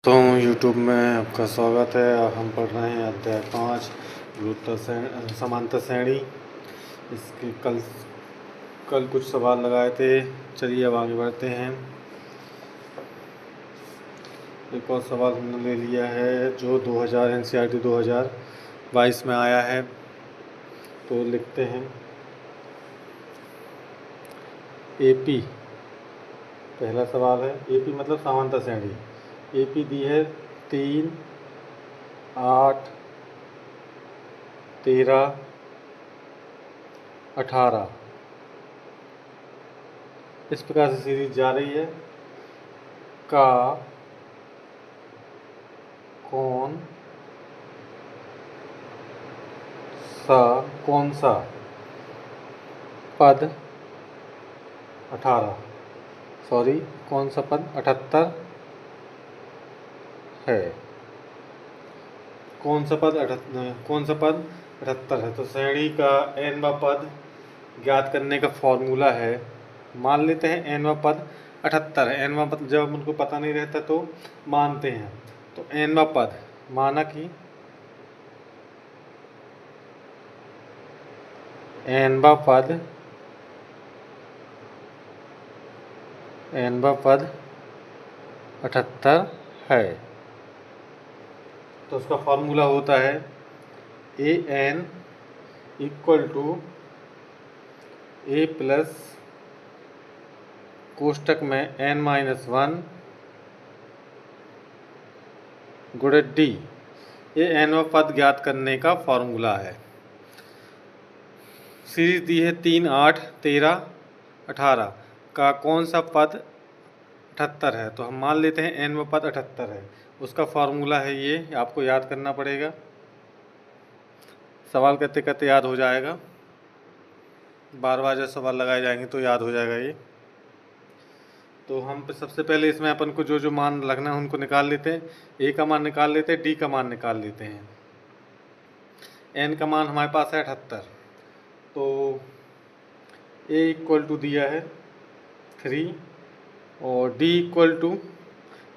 तो यूट्यूब में आपका स्वागत है। अब हम पढ़ रहे हैं अध्याय 5 गुरुत्व समांतर श्रेणी। इसके कल कुछ सवाल लगाए थे। चलिए अब आगे बढ़ते हैं। एक और सवाल हमने ले लिया है जो 2000 NCERT 2022 में आया है। तो लिखते हैं AP। पहला सवाल है AP मतलब समांतर श्रेणी। AP दी है 3, 8, 13, 18। इस प्रकार से सीरीज जा रही है। का कौन सा पद 78 है। कौन सा पद 78 है। तो श्रेणी का nवां पद ज्ञात करने का फॉर्मूला है। मान लेते हैं nवां पद 78 है। nवां पद जब उनको पता नहीं रहता तो मानते हैं। तो nवां पद माना कि nवां पद 78 है। तो उसका फॉर्मूला होता है an equal to a plus कोष्टक में n-1 गुणे d। ये nवां पद ज्ञात करने का फॉर्मूला है। सीरीज दी है 3, 8, 13, 18 का कौन सा पद 78 है। तो हम मान लेते हैं nवां पद 78 है। उसका फॉर्मूला है ये, आपको याद करना पड़ेगा। सवाल करते करते याद हो जाएगा। बार बार जब सवाल लगाए जाएंगे तो याद हो जाएगा ये। तो हम सबसे पहले इसमें अपन को जो मान लगना है उनको निकाल लेते हैं। ए का मान निकाल लेते हैं, डी का मान निकाल लेते हैं। एन का मान हमारे पास है 78। तो ए इक्वल टू दिया है 3 और डी इक्वल टू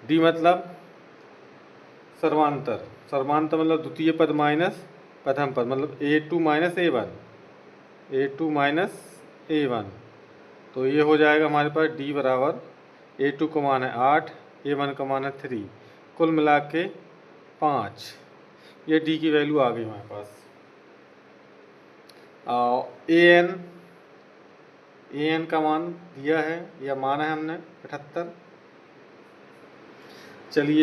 डी मतलब सर्वांतर मतलब द्वितीय पद माइनस प्रथम पद मतलब A2 माइनस A1। तो ये हो जाएगा हमारे पास D बराबर A2 का मान है 8, A1 का मान है 3, कुल मिला के 5। ये D की वैल्यू आ गई हमारे पास। AN का मान दिया है या माना है हमने 78। चलिए